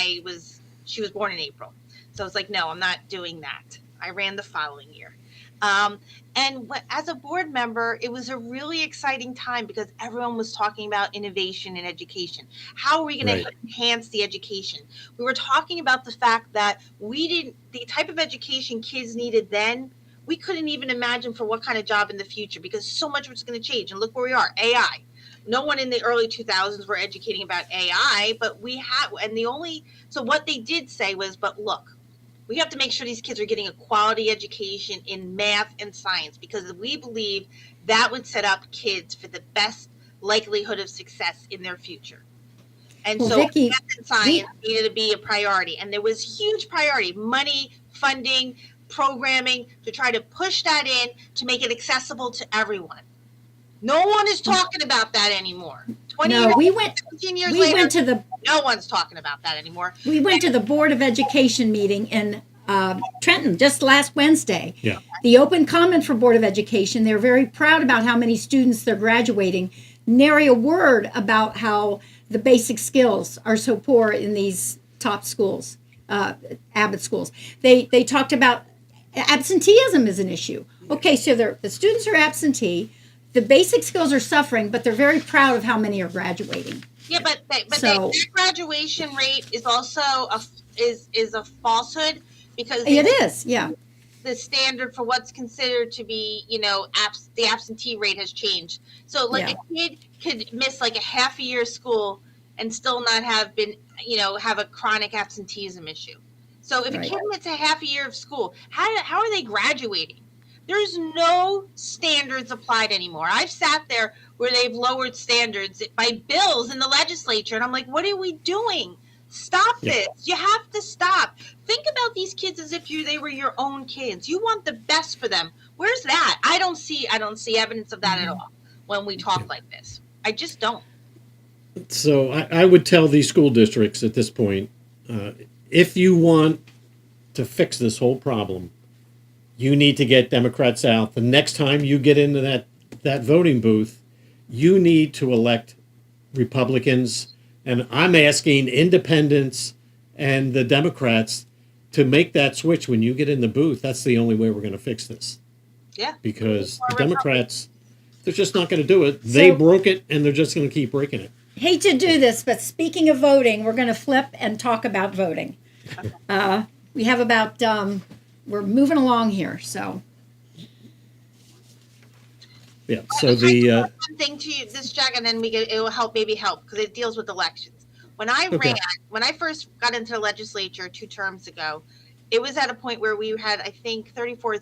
she was born in April. So I was like, no, I'm not doing that. I ran the following year. As a board member, it was a really exciting time because everyone was talking about innovation in education. How are we going to enhance the education? We were talking about the fact that the type of education kids needed then, we couldn't even imagine for what kind of job in the future, because so much was going to change. And look where we are, AI. No one in the early 2000s were educating about AI, but we had, so what they did say was, but look, we have to make sure these kids are getting a quality education in math and science, because we believe that would set up kids for the best likelihood of success in their future. And Vicky, math and science needed to be a priority. And there was huge priority, money, funding, programming, to try to push that in to make it accessible to everyone. No one is talking about that anymore. 17 years later, no one's talking about that anymore. We went to the Board of Education meeting in Trenton just last Wednesday. Yeah. The open comment for Board of Education, they're very proud about how many students they're graduating. Nary a word about how the basic skills are so poor in these top schools, Abbott schools. They talked about absenteeism as an issue. Okay, so the students are absentee. The basic skills are suffering, but they're very proud of how many are graduating. Yeah, but their graduation rate is also a falsehood, because it is. Yeah, the standard for what's considered to be, the absentee rate has changed. So like a kid could miss like a half a year of school and still not have been, have a chronic absenteeism issue. So if a kid misses a half a year of school, how are they graduating? There's no standards applied anymore. I've sat there where they've lowered standards by bills in the legislature, and I'm like, what are we doing? Stop this. You have to stop. Think about these kids as if they were your own kids. You want the best for them. Where's that? I don't see evidence of that at all when we talk like this. I just don't. So I would tell these school districts at this point, if you want to fix this whole problem, you need to get Democrats out. The next time you get into that voting booth, you need to elect Republicans. And I'm asking independents and the Democrats to make that switch when you get in the booth. That's the only way we're going to fix this. Yeah. Because the Democrats, they're just not going to do it. They broke it, and they're just going to keep breaking it. Hate to do this, but speaking of voting, we're going to flip and talk about voting. We have about, we're moving along here, so. Yeah, so the... one thing to you, this, Jack, and then it will help, because it deals with elections. When I when I first got into the legislature 2 terms ago, it was at a point where we had, I think, 34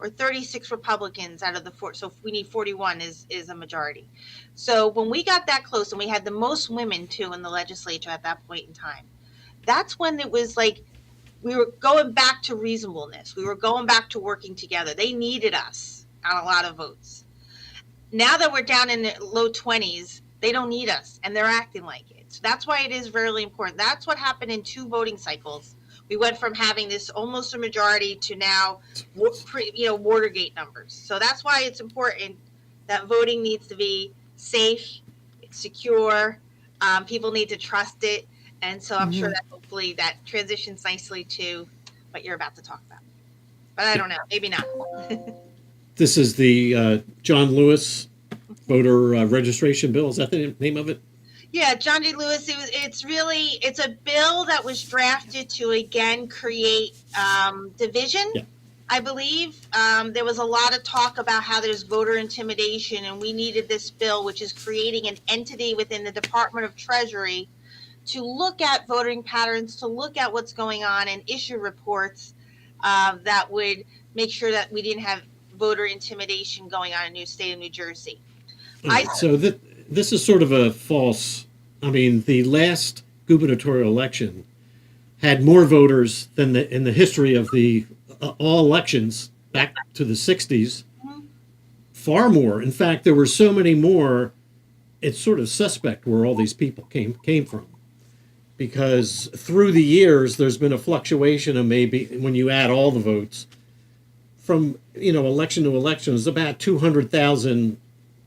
or 36 Republicans out of the 4. So we need 41 is a majority. So when we got that close, and we had the most women, too, in the legislature at that point in time, that's when it was like we were going back to reasonableness. We were going back to working together. They needed us on a lot of votes. Now that we're down in the low 20s, they don't need us, and they're acting like it. So that's why it is really important. That's what happened in 2 voting cycles. We went from having this almost a majority to now, Watergate numbers. So that's why it's important that voting needs to be safe, secure. People need to trust it. And so I'm sure that hopefully that transitions nicely to what you're about to talk about. But I don't know, maybe not. This is the John Lewis voter registration bill. Is that the name of it? Yeah, John D. Lewis. It's a bill that was drafted to again create division. Yeah. I believe there was a lot of talk about how there's voter intimidation, and we needed this bill, which is creating an entity within the Department of Treasury to look at voting patterns, to look at what's going on, and issue reports that would make sure that we didn't have voter intimidation going on in the state of New Jersey. So this is sort of a false. I mean, the last gubernatorial election had more voters than in the history of the all elections back to the 60s. Mm-hmm. Far more. In fact, there were so many more. It's sort of suspect where all these people came from, because through the years there's been a fluctuation of maybe when you add all the votes from election to election, it's about 200,000.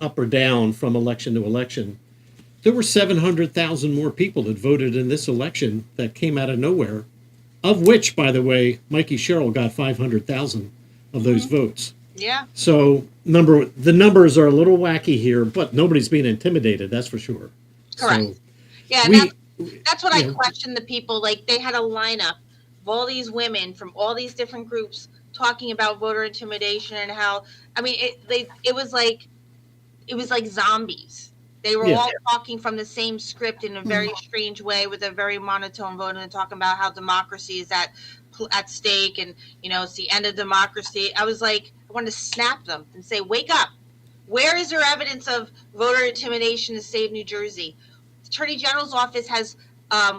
Up or down from election to election. There were 700,000 more people that voted in this election that came out of nowhere, of which, by the way, Mikey Sherrill got 500,000 of those votes. Yeah. So the numbers are a little wacky here, but nobody's being intimidated, that's for sure. Correct. So yeah, that's what I questioned the people. Like, they had a lineup of all these women from all these different groups talking about voter intimidation and how, it was like zombies. They were all talking from the same script in a very strange way with a very monotone vote, and talking about how democracy is at stake, and it's the end of democracy. I was like, I wanted to snap them and say, wake up. Where is there evidence of voter intimidation in the state of New Jersey? The Attorney General's office has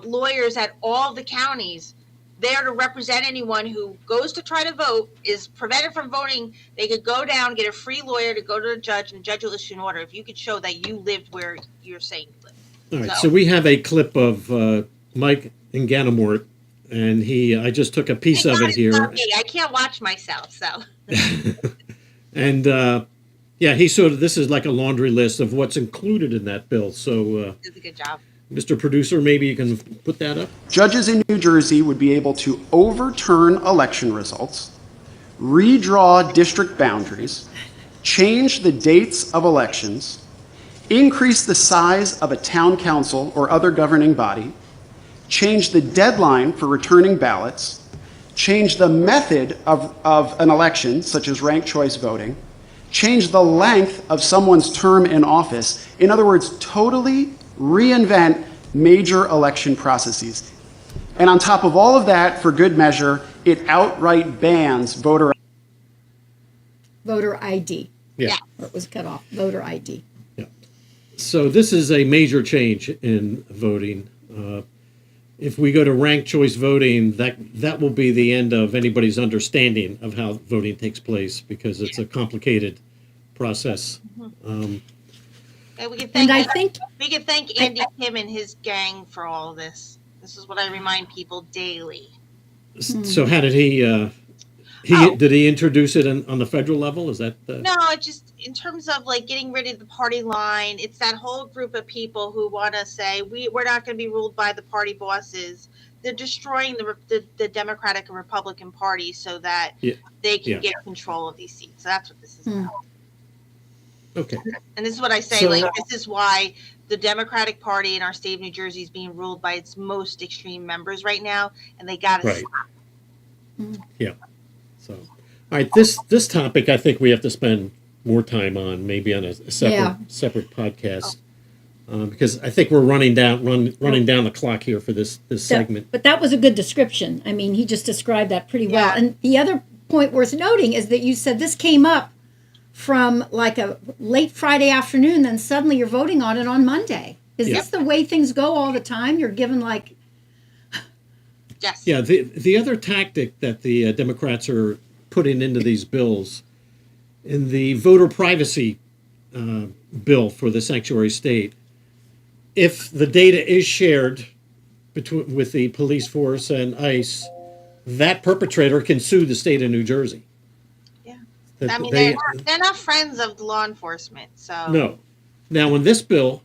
lawyers at all the counties there to represent anyone who goes to try to vote, is prevented from voting. They could go down, get a free lawyer to go to the judge, and the judge will issue an order if you could show that you lived where you're saying you lived. All right, so we have a clip of Mike in Ganamort, and I just took a piece of it here. I can't watch myself, so. And this is like a laundry list of what's included in that bill. So does a good job. Mr. Producer, maybe you can put that up. Judges in New Jersey would be able to overturn election results, redraw district boundaries, change the dates of elections, increase the size of a town council or other governing body, change the deadline for returning ballots, change the method of an election, such as ranked choice voting, change the length of someone's term in office. In other words, totally reinvent major election processes. And on top of all of that, for good measure, it outright bans voter ID. Yeah. Or it was cut off. Voter ID. Yeah. So this is a major change in voting. If we go to ranked choice voting, that will be the end of anybody's understanding of how voting takes place, because it's a complicated process. And we can And thank, we can thank Andy Kim and his gang for all of this. This is what I remind people daily. So how did he did he introduce it on the federal level? Is that No, it just in terms of like getting rid of the party line, it's that whole group of people who want to say we're not going to be ruled by the party bosses. They're destroying the Democratic and Republican Party so that they can get control of these seats. So that's what this is about. Okay. And this is what I say, this is why the Democratic Party in our state of New Jersey is being ruled by its most extreme members right now, and they got to stop. Yeah. So, all right, this topic I think we have to spend more time on, maybe on a separate podcast, because I think we're running down the clock here for this segment. But that was a good description. I mean, he just described that pretty well. And the other point worth noting is that you said this came up from like a late Friday afternoon, then suddenly you're voting on it on Monday. Is this the way things go all the time? You're given like... Yes. Yeah, the other tactic that the Democrats are putting into these bills, in the voter privacy bill for the sanctuary state, if the data is shared with the police force and ICE, that perpetrator can sue the state of New Jersey. I mean, they're not friends of law enforcement, so... No. Now, with this bill,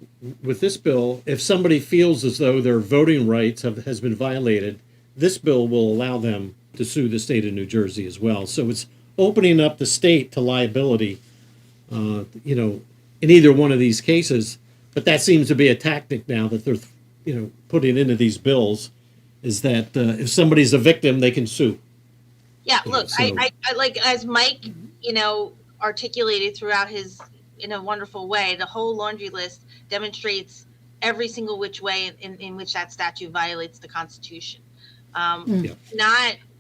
if somebody feels as though their voting rights has been violated, this bill will allow them to sue the state of New Jersey as well. So it's opening up the state to liability, in either one of these cases. But that seems to be a tactic now that they're, putting into these bills, is that if somebody's a victim, they can sue. Yeah, look, I like, as Mike, articulated throughout in a wonderful way, the whole laundry list demonstrates every single which way in which that statute violates the Constitution.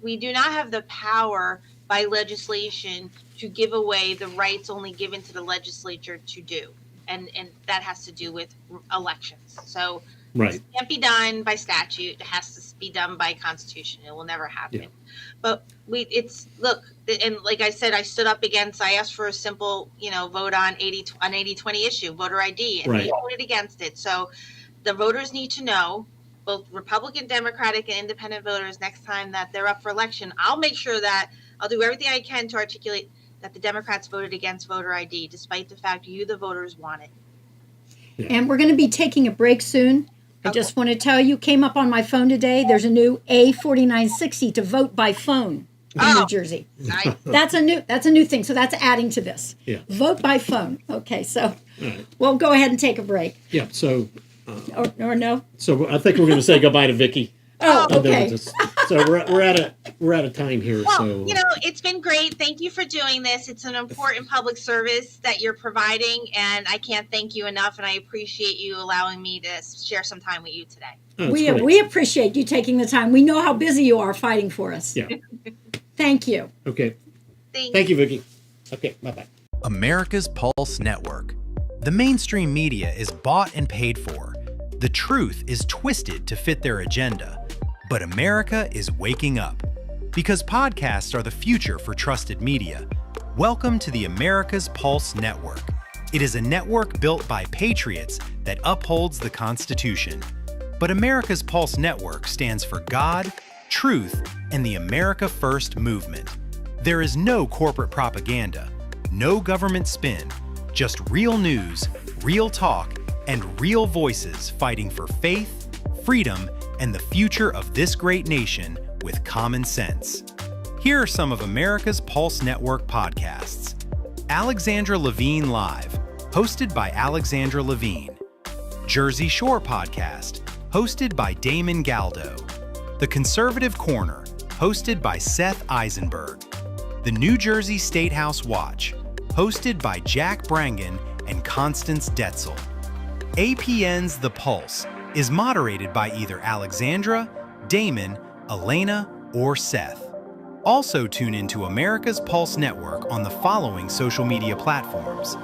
We do not have the power by legislation to give away the rights only given to the legislature to do. And that has to do with elections. So it can't be done by statute. It has to be done by Constitution. It will never happen. Yeah. But and like I said, I stood up against, I asked for a simple, vote on 80-20 issue, voter ID, and they voted against it. So the voters need to know, both Republican, Democratic, and independent voters, next time that they're up for election, I'll make sure that I'll do everything I can to articulate that the Democrats voted against voter ID, despite the fact you, the voters, want it. Yeah. And we're going to be taking a break soon. I just want to tell you, came up on my phone today, there's a new A4960 to vote by phone in New Jersey. Nice. That's a new thing. So that's adding to this. Yeah. Vote by phone. Okay, so we'll go ahead and take a break. Yeah, so... or no? So I think we're going to say goodbye to Vicky. Oh, okay. So we're out of time here. Well, so it's been great. Thank you for doing this. It's an important public service that you're providing, and I can't thank you enough. And I appreciate you allowing me to share some time with you today. Oh, we appreciate you taking the time. We know how busy you are fighting for us. Yeah. Thank you. Okay. Thank you, Vicky. Okay. Bye-bye. America's Pulse Network. The mainstream media is bought and paid for. The truth is twisted to fit their agenda. But America is waking up. Because podcasts are the future for trusted media. Welcome to the America's Pulse Network. It is a network built by patriots that upholds the Constitution. But America's Pulse Network stands for God, truth, and the America First movement. There is no corporate propaganda, no government spin, just real news, real talk, and real voices fighting for faith, freedom, and the future of this great nation with common sense. Here are some of America's Pulse Network podcasts. Alexandra Levine Live, hosted by Alexandra Levine. Jersey Shore Podcast, hosted by Damon Galdo. The Conservative Corner, hosted by Seth Eisenberg. The New Jersey Statehouse Watch, hosted by Jack Brangan and Constance Ditzel. APN's The Pulse is moderated by either Alexandra, Damon, Elena, or Seth. Also tune into America's Pulse Network on the following social media platforms: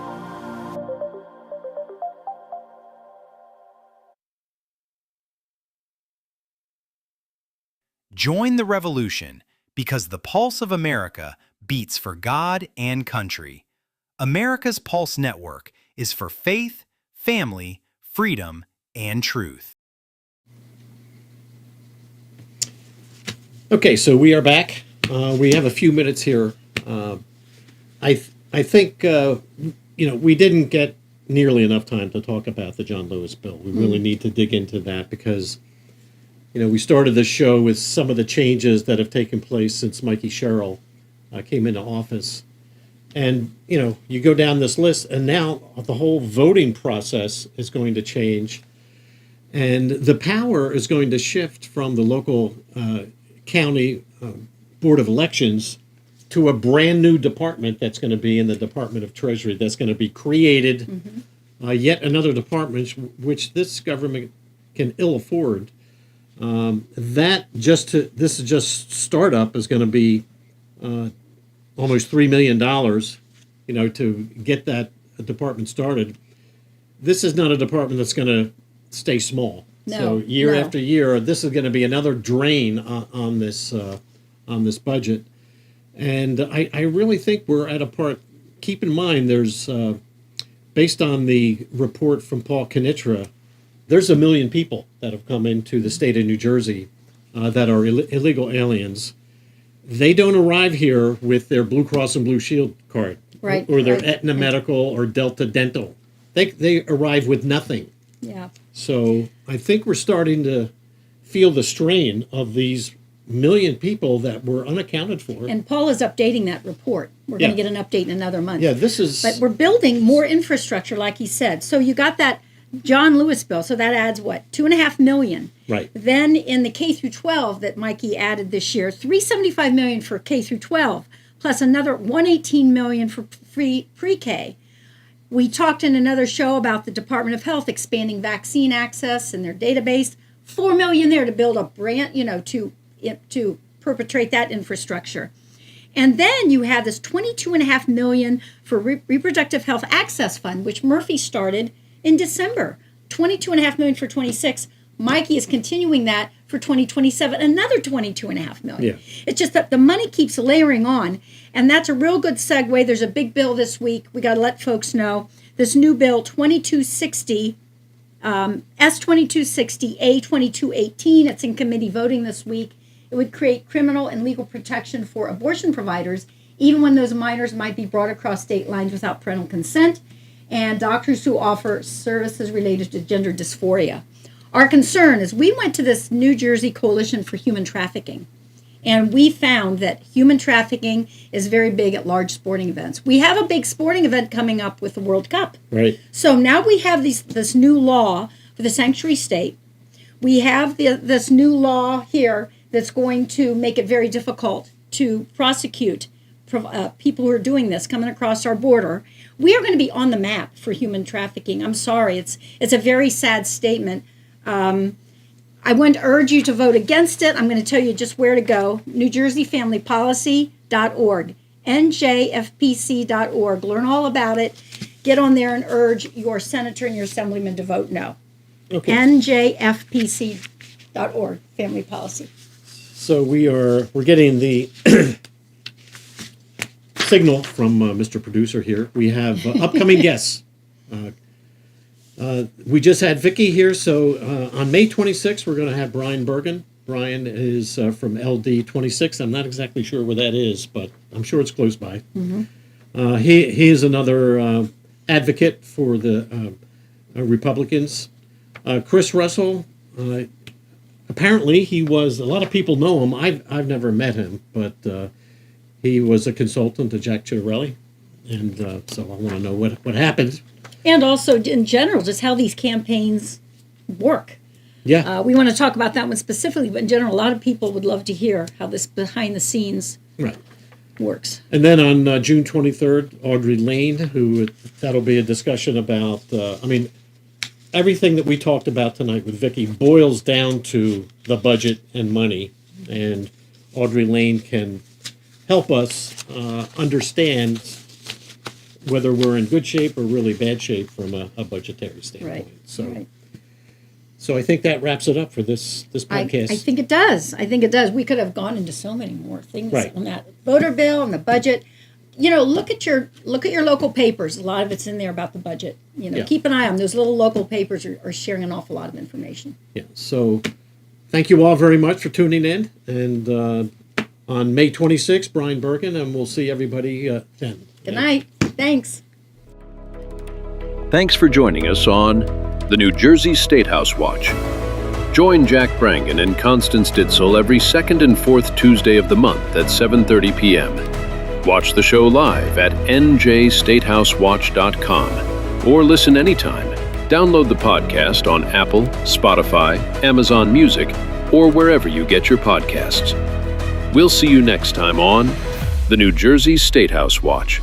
join the revolution, because the pulse of America beats for God and country. America's Pulse Network is for faith, family, freedom, and truth. Okay, so we are back. We have a few minutes here. I think we didn't get nearly enough time to talk about the John Lewis bill. We really need to dig into that because we started the show with some of the changes that have taken place since Mikey Sherrill came into office. And, you go down this list, and now the whole voting process is going to change. And the power is going to shift from the local county Board of Elections to a brand new department that's going to be in the Department of Treasury that's going to be created, yet another department which this government can ill afford. This is just startup is going to be almost $3 million, to get that department started. This is not a department that's going to stay small. No, so year no. after year, this is going to be another drain on this budget. And I really think we're at a part. Keep in mind, there's based on the report from Paul Kinitra, there's 1 million people that have come into the state of New Jersey that are illegal aliens. They don't arrive here with their Blue Cross and Blue Shield card, Right, or their right. Aetna Medical or Delta Dental. They arrive with nothing. Yeah. So I think we're starting to feel the strain of these 1 million people that were unaccounted for. And Paul is updating that report. We're going to get an update in another month. Yeah, this is. But we're building more infrastructure, like he said. So you got that John Lewis bill. So that adds what, $2.5 million. Right. Then in the K through 12 that Mikey added this year, $375 million for K through 12, plus another $118 million for pre-K. We talked in another show about the Department of Health expanding vaccine access and their database. $4 million there to build a brand, to perpetrate that infrastructure. And then you have this $22.5 million for Reproductive Health Access Fund, which Murphy started in December. $22.5 million for 26. Mikey is continuing that for 2027, another $22.5 million. Yeah. It's just that the money keeps layering on, and that's a real good segue. There's a big bill this week. We got to let folks know this new bill, 2260, S2260, A2218. It's in committee voting this week. It would create criminal and legal protection for abortion providers, even when those minors might be brought across state lines without parental consent, and doctors who offer services related to gender dysphoria. Our concern is we went to this New Jersey Coalition for Human Trafficking, and we found that human trafficking is very big at large sporting events. We have a big sporting event coming up with the World Cup. Right. So now we have this new law for the sanctuary state. We have this new law here that's going to make it very difficult to prosecute people who are doing this, coming across our border. We are going to be on the map for human trafficking. I'm sorry. It's a very sad statement. I want to urge you to vote against it. I'm going to tell you just where to go. NewJerseyFamilyPolicy.org, NJFPC.org. Learn all about it. Get on there and urge your senator and your assemblyman to vote no. Okay. NJFPC.org, family policy. So we're getting the signal from Mr. Producer here. We have upcoming guests. We just had Vicky here, so on May 26th, we're going to have Brian Bergen. Brian is from LD 26. I'm not exactly sure where that is, but I'm sure it's close by. Mm-hmm. He is another advocate for the Republicans. Chris Russell, apparently he was, a lot of people know him. I've never met him, but he was a consultant to Jack Ciattarelli, and so I want to know what happened. And also, in general, just how these campaigns work. Yeah. We want to talk about that one specifically, but in general, a lot of people would love to hear how this behind the scenes Right. works. And then on June 23rd, Audrey Lane, that'll be a discussion about, everything that we talked about tonight with Vicky boils down to the budget and money. And Audrey Lane can help us understand whether we're in good shape or really bad shape from a budgetary standpoint. Right. So I think that wraps it up for this podcast. I think it does. We could have gone into so many more things Right. on that voter bill and the budget. Look at your local papers. A lot of it's in there about the budget. Yeah. Keep an eye on them. Those little local papers are sharing an awful lot of information. Yeah. So thank you all very much for tuning in. And on May 26th, Brian Brangan, and we'll see everybody then. Good night. Thanks. Thanks for joining us on the New Jersey Statehouse Watch. Join Jack Brangan and Constance Ditzel every second and fourth Tuesday of the month at 7:30 p.m. Watch the show live at njstatehousewatch.com or listen anytime. Download the podcast on Apple, Spotify, Amazon Music, or wherever you get your podcasts. We'll see you next time on the New Jersey Statehouse Watch.